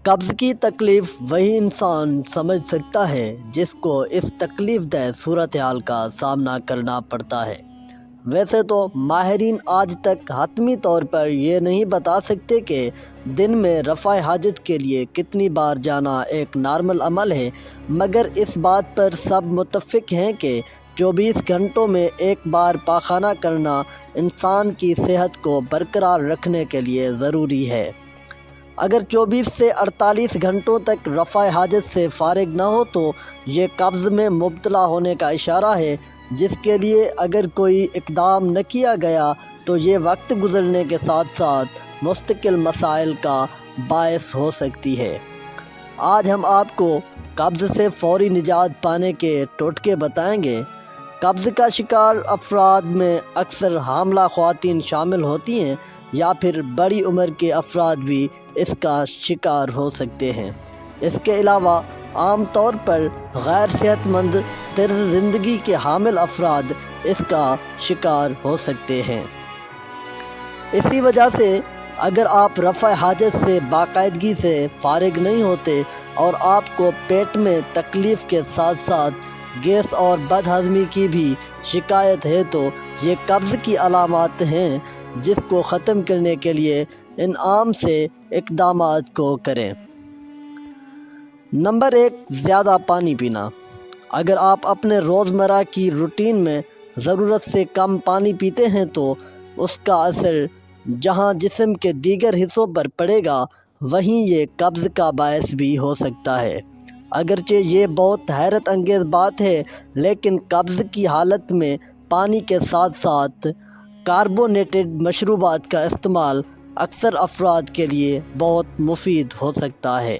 قبض کی تکلیف وہی انسان سمجھ سکتا ہے جس کو اس تکلیف دہ صورتحال کا سامنا کرنا پڑتا ہے۔ ویسے تو ماہرین آج تک حتمی طور پر یہ نہیں بتا سکتے کہ دن میں رفع حاجت کے لیے کتنی بار جانا ایک نارمل عمل ہے، مگر اس بات پر سب متفق ہیں کہ 24 گھنٹوں میں ایک بار پاخانہ کرنا انسان کی صحت کو برقرار رکھنے کے لیے ضروری ہے۔ اگر 24 سے 48 گھنٹوں تک رفع حاجت سے فارغ نہ ہو تو یہ قبض میں مبتلا ہونے کا اشارہ ہے، جس کے لیے اگر کوئی اقدام نہ کیا گیا تو یہ وقت گزرنے کے ساتھ ساتھ مستقل مسائل کا باعث ہو سکتی ہے۔ آج ہم آپ کو قبض سے فوری نجات پانے کے ٹوٹکے بتائیں گے۔ قبض کا شکار افراد میں اکثر حاملہ خواتین شامل ہوتی ہیں یا پھر بڑی عمر کے افراد بھی اس کا شکار ہو سکتے ہیں۔ اس کے علاوہ عام طور پر غیر صحت مند طرز زندگی کے حامل افراد اس کا شکار ہو سکتے ہیں۔ اسی وجہ سے اگر آپ رفع حاجت سے باقاعدگی سے فارغ نہیں ہوتے اور آپ کو پیٹ میں تکلیف کے ساتھ ساتھ گیس اور بد ہضمی کی بھی شکایت ہے تو یہ قبض کی علامات ہیں، جس کو ختم کرنے کے لیے ان عام سے اقدامات کو کریں۔ نمبر 1، زیادہ پانی پینا۔ اگر آپ اپنے روزمرہ کی روٹین میں ضرورت سے کم پانی پیتے ہیں تو اس کا اثر جہاں جسم کے دیگر حصوں پر پڑے گا، وہیں یہ قبض کا باعث بھی ہو سکتا ہے۔ اگرچہ یہ بہت حیرت انگیز بات ہے، لیکن قبض کی حالت میں پانی کے ساتھ ساتھ کاربونیٹڈ مشروبات کا استعمال اکثر افراد کے لیے بہت مفید ہو سکتا ہے۔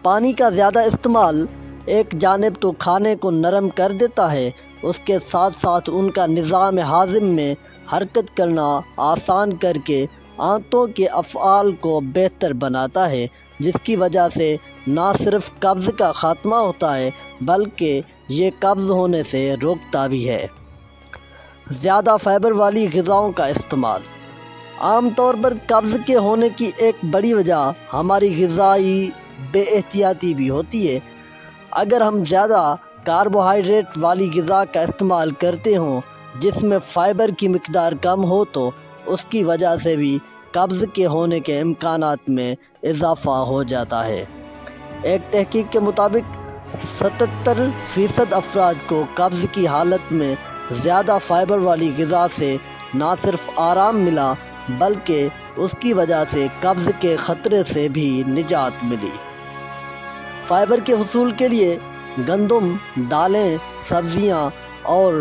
پانی کا زیادہ استعمال ایک جانب تو کھانے کو نرم کر دیتا ہے، اس کے ساتھ ساتھ ان کا نظام ہاضم میں حرکت کرنا آسان کر کے آنتوں کے افعال کو بہتر بناتا ہے، جس کی وجہ سے نہ صرف قبض کا خاتمہ ہوتا ہے بلکہ یہ قبض ہونے سے روکتا بھی ہے۔ زیادہ فائبر والی غذاؤں کا استعمال۔ عام طور پر قبض کے ہونے کی ایک بڑی وجہ ہماری غذائی بے احتیاطی بھی ہوتی ہے۔ اگر ہم زیادہ کاربوہائیڈریٹ والی غذا کا استعمال کرتے ہوں جس میں فائبر کی مقدار کم ہو تو اس کی وجہ سے بھی قبض کے ہونے کے امکانات میں اضافہ ہو جاتا ہے۔ ایک تحقیق کے مطابق 77% افراد کو قبض کی حالت میں زیادہ فائبر والی غذا سے نہ صرف آرام ملا بلکہ اس کی وجہ سے قبض کے خطرے سے بھی نجات ملی۔ فائبر کے حصول کے لیے گندم، دالیں، سبزیاں اور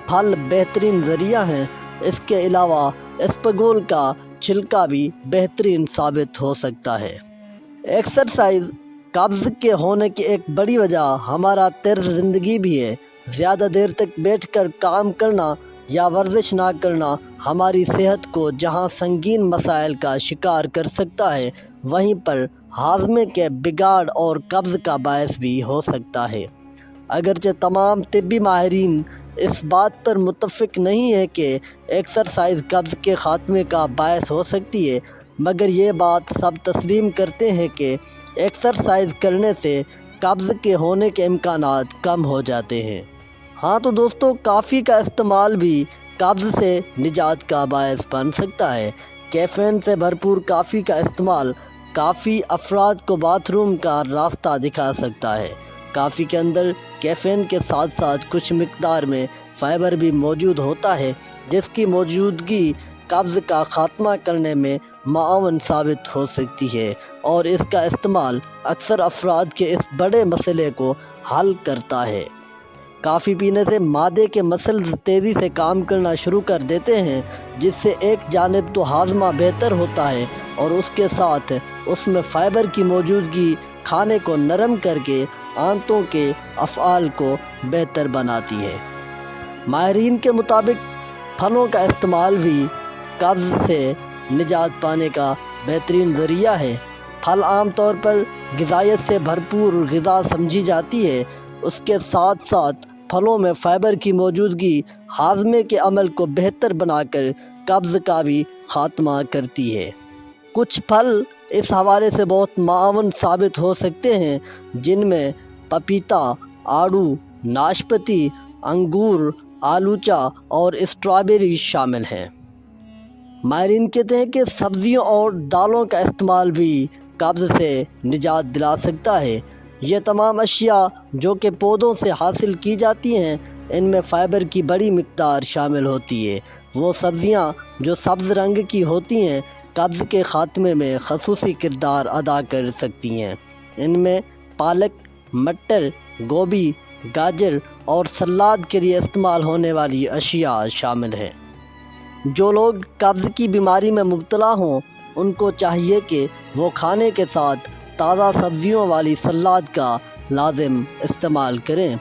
پھل بہترین ذریعہ ہیں۔ اس کے علاوہ اسپغول کا چھلکا بھی بہترین ثابت ہو سکتا ہے۔ ایکسرسائز۔ قبض کے ہونے کی ایک بڑی وجہ ہمارا طرز زندگی بھی ہے۔ زیادہ دیر تک بیٹھ کر کام کرنا یا ورزش نہ کرنا ہماری صحت کو جہاں سنگین مسائل کا شکار کر سکتا ہے، وہیں پر ہاضمے کے بگاڑ اور قبض کا باعث بھی ہو سکتا ہے۔ اگرچہ تمام طبی ماہرین اس بات پر متفق نہیں ہے کہ ایکسرسائز قبض کے خاتمے کا باعث ہو سکتی ہے، مگر یہ بات سب تسلیم کرتے ہیں کہ ایکسرسائز کرنے سے قبض کے ہونے کے امکانات کم ہو جاتے ہیں۔ ہاں تو دوستو، کافی کا استعمال بھی قبض سے نجات کا باعث بن سکتا ہے۔ کیفین سے بھرپور کافی کا استعمال کافی افراد کو باتھ روم کا راستہ دکھا سکتا ہے۔ کافی کے اندر کیفین کے ساتھ ساتھ کچھ مقدار میں فائبر بھی موجود ہوتا ہے، جس کی موجودگی قبض کا خاتمہ کرنے میں معاون ثابت ہو سکتی ہے، اور اس کا استعمال اکثر افراد کے اس بڑے مسئلے کو حل کرتا ہے۔ کافی پینے سے معدے کے مسلز تیزی سے کام کرنا شروع کر دیتے ہیں، جس سے ایک جانب تو ہاضمہ بہتر ہوتا ہے اور اس کے ساتھ اس میں فائبر کی موجودگی کھانے کو نرم کر کے آنتوں کے افعال کو بہتر بناتی ہے۔ ماہرین کے مطابق پھلوں کا استعمال بھی قبض سے نجات پانے کا بہترین ذریعہ ہے۔ پھل عام طور پر غذائیت سے بھرپور غذا سمجھی جاتی ہے۔ اس کے ساتھ ساتھ پھلوں میں فائبر کی موجودگی ہاضمے کے عمل کو بہتر بنا کر قبض کا بھی خاتمہ کرتی ہے۔ کچھ پھل اس حوالے سے بہت معاون ثابت ہو سکتے ہیں، جن میں پپیتا، آڑو، ناشپاتی، انگور، آلوچا اور اسٹرابیری شامل ہیں۔ ماہرین کہتے ہیں کہ سبزیوں اور دالوں کا استعمال بھی قبض سے نجات دلا سکتا ہے۔ یہ تمام اشیاء جو کہ پودوں سے حاصل کی جاتی ہیں، ان میں فائبر کی بڑی مقدار شامل ہوتی ہے۔ وہ سبزیاں جو سبز رنگ کی ہوتی ہیں قبض کے خاتمے میں خصوصی کردار ادا کر سکتی ہیں۔ ان میں پالک، مٹر، گوبھی، گاجر اور سلاد کے لیے استعمال ہونے والی اشیاء شامل ہیں۔ جو لوگ قبض کی بیماری میں مبتلا ہوں، ان کو چاہیے کہ وہ کھانے کے ساتھ تازہ سبزیوں والی سلاد کا لازم استعمال کریں۔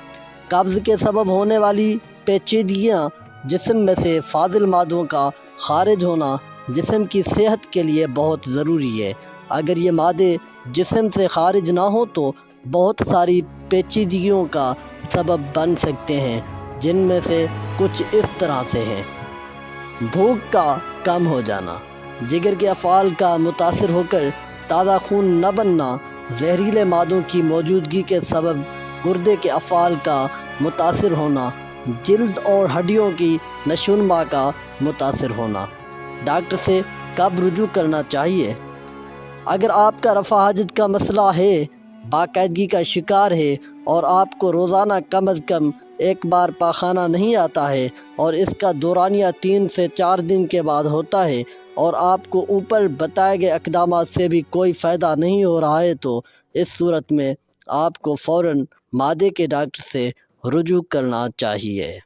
قبض کے سبب ہونے والی پیچیدگیاں، جسم میں سے فاضل مادوں کا خارج ہونا جسم کی صحت کے لیے بہت ضروری ہے۔ اگر یہ مادے جسم سے خارج نہ ہوں تو بہت ساری پیچیدگیوں کا سبب بن سکتے ہیں، جن میں سے کچھ اس طرح سے ہیں۔ بھوک کا کم ہو جانا، جگر کے افعال کا متاثر ہو کر تازہ خون نہ بننا، زہریلے مادوں کی موجودگی کے سبب گردے کے افعال کا متاثر ہونا، جلد اور ہڈیوں کی نشوونما کا متاثر ہونا۔ ڈاکٹر سے کب رجوع کرنا چاہیے؟ اگر آپ کا رفع حاجت کا مسئلہ ہے، باقاعدگی کا شکار ہے اور آپ کو روزانہ کم از کم ایک بار پاخانہ نہیں آتا ہے اور اس کا دورانیہ 3 سے 4 دن کے بعد ہوتا ہے، اور آپ کو اوپر بتائے گئے اقدامات سے بھی کوئی فائدہ نہیں ہو رہا ہے، تو اس صورت میں آپ کو فوراً معدے کے ڈاکٹر سے رجوع کرنا چاہیے۔